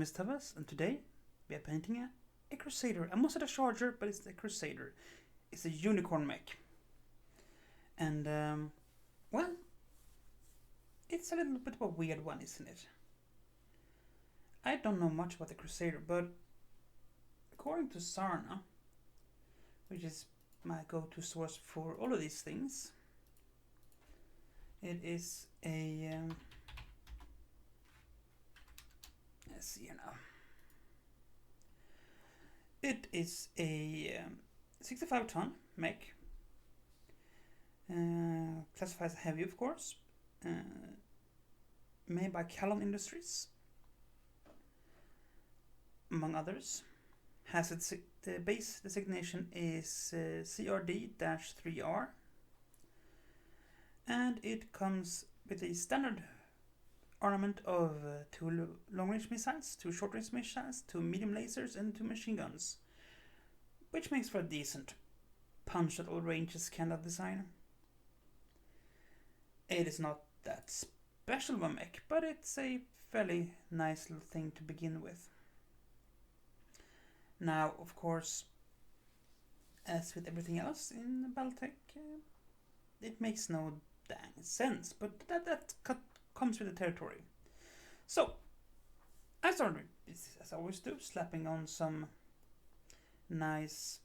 name is Tawess, and today we are painting a Crusader. I almost said a Charger, but it's a Crusader. It's a unicorn mech. And, well, it's a little bit of a weird one, isn't it? I don't know much about the Crusader, but according to Sarna, which is my go-to source for all of these things, it is a... let's see here now. It is a 65-ton mech, classified as heavy, of course, made by Callon Industries, among others. Has its the base designation is CRD-3R, and it comes with a standard armament of 2 long-range missiles, 2 short-range missiles, 2 medium lasers, and 2 machine guns, which makes for a decent punch at all ranges kind of design. It is not that special of a mech, but it's a fairly nice little thing to begin with. Now, of course, as with everything else in Battletech, it makes no dang sense, but that comes with the territory. So, I started, as I always do, slapping on some nice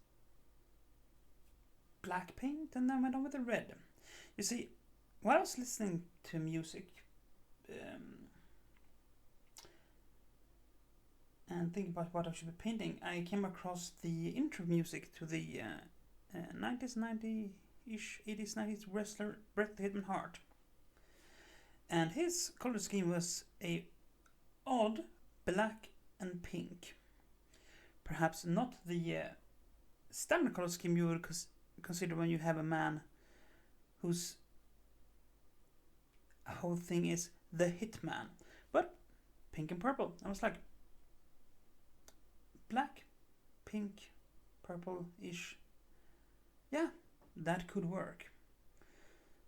black paint, and then went on with the red. You see, while I was listening to music and thinking about what I should be painting, I came across the intro music to the 90s, 80s, 90s wrestler Bret the Hitman Hart. And his color scheme was a odd black and pink. Perhaps not the standard color scheme you would consider when you have a man whose whole thing is the hitman, but pink and purple. I was like, black, pink, purple-ish. Yeah, that could work.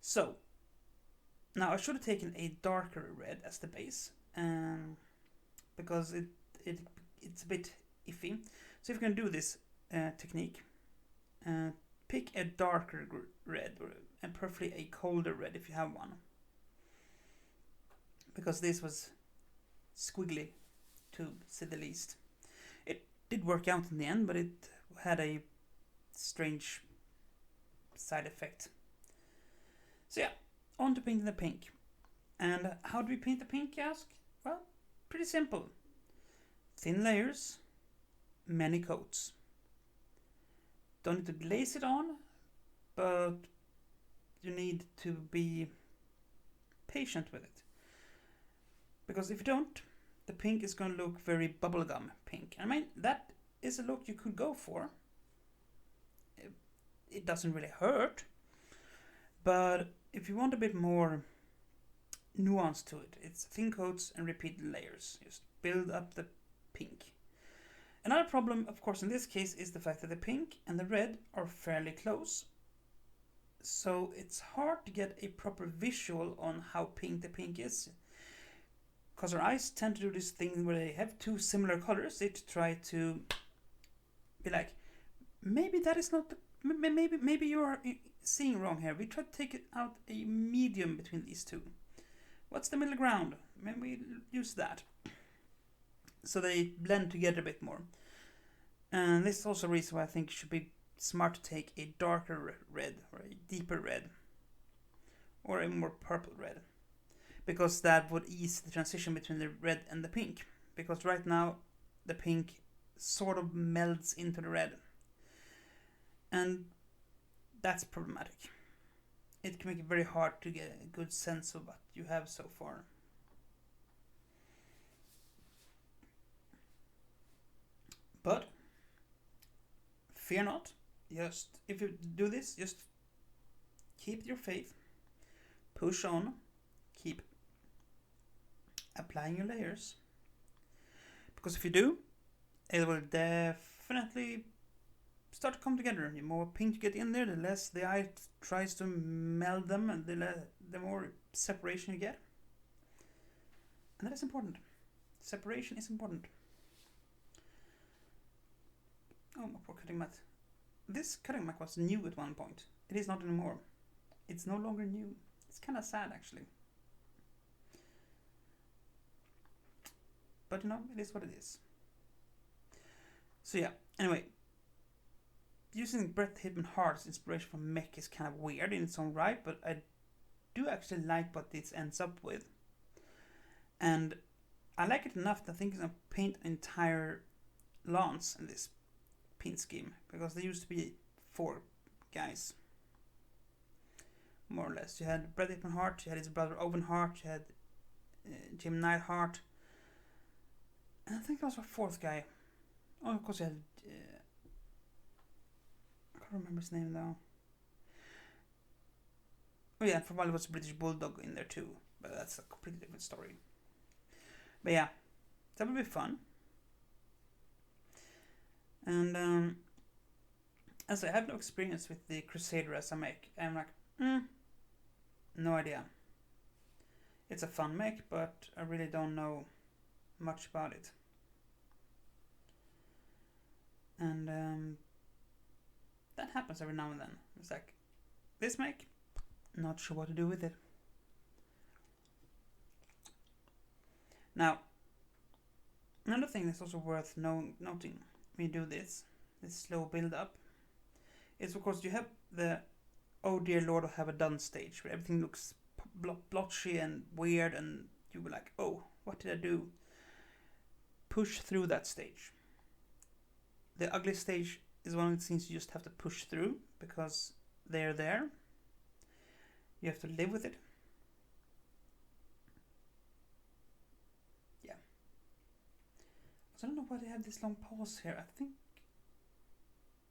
So, now I should have taken a darker red as the base, because it's a bit iffy. So if you're going to do this technique, pick a darker red, and preferably a colder red if you have one. Because this was squiggly, to say the least. It did work out in the end, but it had a strange side effect. So yeah, on to painting the pink. And how do we paint the pink, you ask? Well, pretty simple. Thin layers, many coats. Don't need to glaze it on, but you need to be patient with it. Because if you don't, the pink is going to look very bubblegum pink. I mean, that is a look you could go for. It doesn't really hurt. But if you want a bit more nuance to it, it's thin coats and repeated layers. Just build up the pink. Another problem, of course, in this case is the fact that the pink and the red are fairly close. So it's hard to get a proper visual on how pink the pink is. Because our eyes tend to do this thing where they have 2 similar colors. They try to be like, maybe that is not the, maybe you are seeing wrong here. We try to take it out a medium between these 2. What's the middle ground? Maybe we use that. So they blend together a bit more. And this is also a reason why I think it should be smart to take a darker red or a deeper red or a more purple red, because that would ease the transition between the red and the pink. Because right now the pink sort of melds into the red, and that's problematic. It can make it very hard to get a good sense of what you have so far. But fear not. Just if you do this, just keep your faith, push on, keep applying your layers, because if you do, it will definitely start to come together. The more pink you get in there, the less the eye tries to meld them, and the more separation you get. And that is important. Separation is important. Oh, my poor cutting mat. This cutting mat was new at one point. It is not anymore. It's no longer new. It's kind of sad, actually. But you know, it is what it is. So yeah, anyway. Using Brett Hitman Hart's inspiration from mech is kind of weird in its own right, but I do actually like what this ends up with. And I like it enough that I think I'm going to paint an entire lance in this paint scheme, because there used to be 4 guys, more or less. You had Brett Hitman Hart, you had his brother Owen Hart, you had Jim Neidhart, and I think there was a 4th guy. Oh, of course you had... I can't remember his name though. Oh yeah, for a while it was a British Bulldog in there too, but that's a completely different story. But yeah, that would be fun. And as I have no experience with the Crusader as a mech, I'm like, no idea. It's a fun mech, but I really don't know much about it. And that happens every now and then. It's like, this mech, not sure what to do with it. Now, another thing that's also worth noting when you do this slow build up, is of course you have the oh dear lord, I have a done stage where everything looks blotchy and weird, and you were like, oh, what did I do? Push through that stage. The ugly stage is one of the things you just have to push through, because they're there. You have to live with it. Yeah. So I don't know why they have this long pause here. I think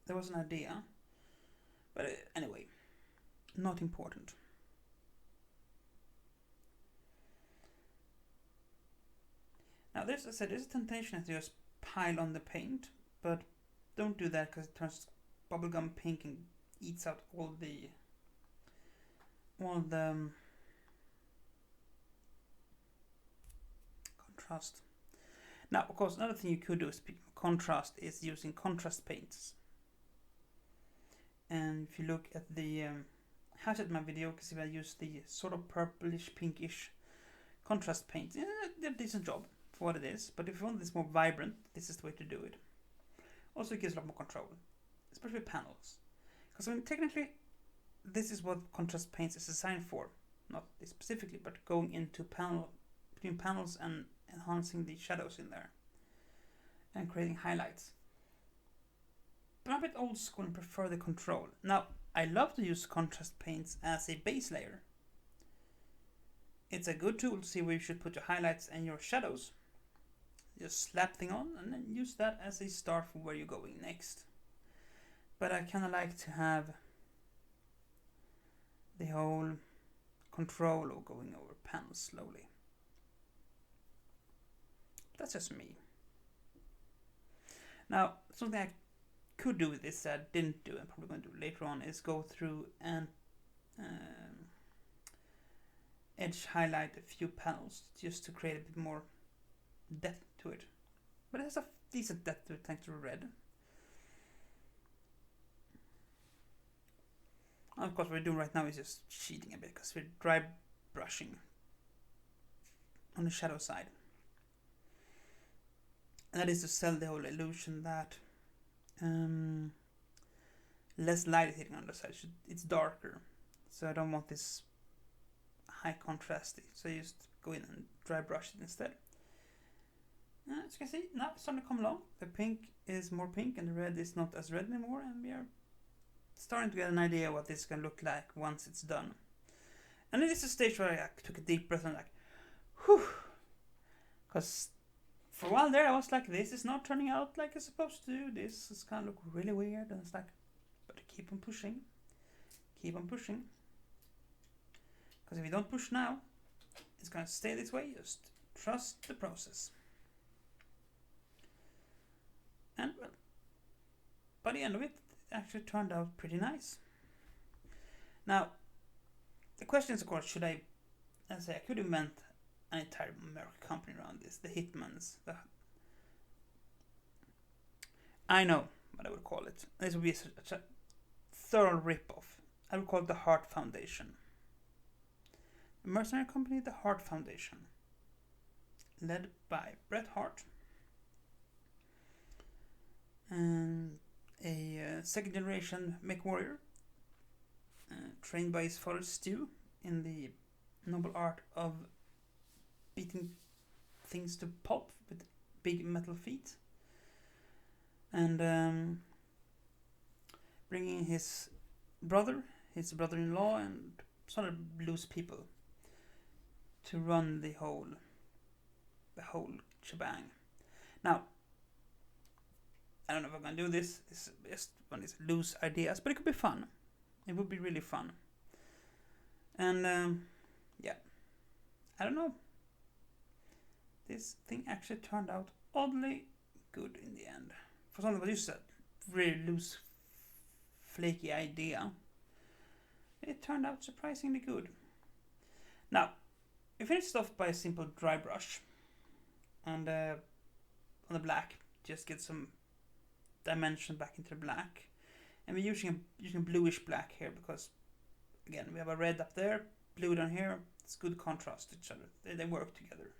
there was an idea. But anyway, not important. Now there's a temptation to just pile on the paint, but don't do that, because it turns bubblegum pink and eats out all the contrast. Now, of course, another thing you could do, speaking of contrast, is using contrast paints. And if you look at the my video, you can see I use the sort of purplish, pinkish contrast paint. Yeah, they're a decent job for what it is, but if you want this more vibrant, this is the way to do it. Also, it gives a lot more control, especially panels. Because I mean, technically, this is what contrast paints is designed for. Not this specifically, but going into between panels and enhancing the shadows in there. And creating highlights. But I'm a bit old school and prefer the control. Now, I love to use contrast paints as a base layer. It's a good tool to see where you should put your highlights and your shadows. Just slap thing on and then use that as a start for where you're going next. But I kind of like to have the whole control of going over panels slowly. That's just me. Now, something I could do with this that I didn't do, and probably going to do later on, is go through and edge highlight a few panels just to create a bit more depth to it. But it has a decent depth to it thanks to red. And of course, what we're doing right now is just cheating a bit, because we're dry brushing on the shadow side. And that is to sell the whole illusion that less light is hitting on the side. It's darker, so I don't want this high contrast. So I just go in and dry brush it instead. As you can see, now it's starting to come along. The pink is more pink and the red is not as red anymore, and we are starting to get an idea what this can look like once it's done. And it is a stage where I took a deep breath and like, whew, because for a while there I was like, this is not turning out like it's supposed to do. This is kind of look really weird, and it's like, but keep on pushing, keep on pushing, because if you don't push now, it's gonna stay this way. Just trust the process. And well, by the end of it, it actually turned out pretty nice. Now, the question is, of course, should I could invent an entire merc company around this, the hitmans. I know, what I would call it. This would be such a thorough rip-off. I would call it the Heart Foundation. The mercenary company, the Heart Foundation, led by Bret Hart, and a second generation mechwarrior, trained by his father Stu in the noble art of beating things to pulp with big metal feet, and bringing his brother-in-law, and some other loose people to run the whole shebang. Now, I don't know if I'm gonna do this. It's just one of these loose ideas, but it could be fun. It would be really fun. And yeah, I don't know. This thing actually turned out oddly good in the end. For something that you said, really loose, flaky idea, it turned out surprisingly good. Now, we finished off by a simple dry brush, and on the black, just get some dimension back into the black, and we're using bluish black here because, again, we have a red up there, blue down here. It's good contrast to each other. They work together,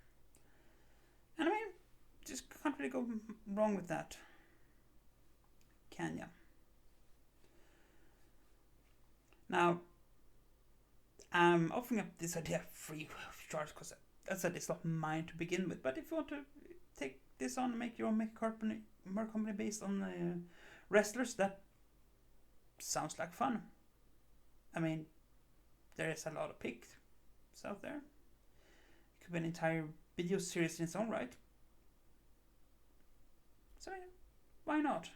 and I mean, just can't really go wrong with that, can ya? Now, I'm offering up this idea free of charge because I said it's not mine to begin with. But if you want to take this on and make your own mech company based on wrestlers, that sounds like fun. I mean, there is a lot of pics out there. It could be an entire video series in its own right. So why not?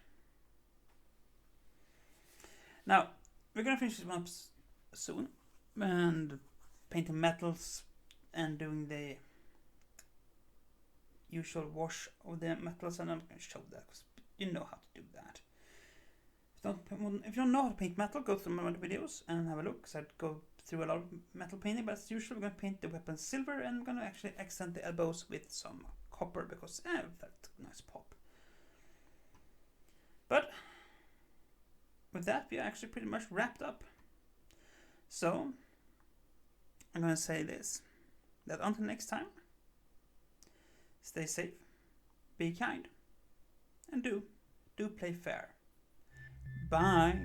Now, we're gonna finish this one up soon, and painting metals and doing the usual wash of the metals, and I'm going to show that because you know how to do that. If you don't know how to paint metal, go through my other videos and have a look, because I'd go through a lot of metal painting, but as usual, we're going to paint the weapon silver, and we're going to actually accent the elbows with some copper because that's a nice pop. But with that, we are actually pretty much wrapped up. So I'm going to say this, that until next time, stay safe, be kind, and do play fair. Bye.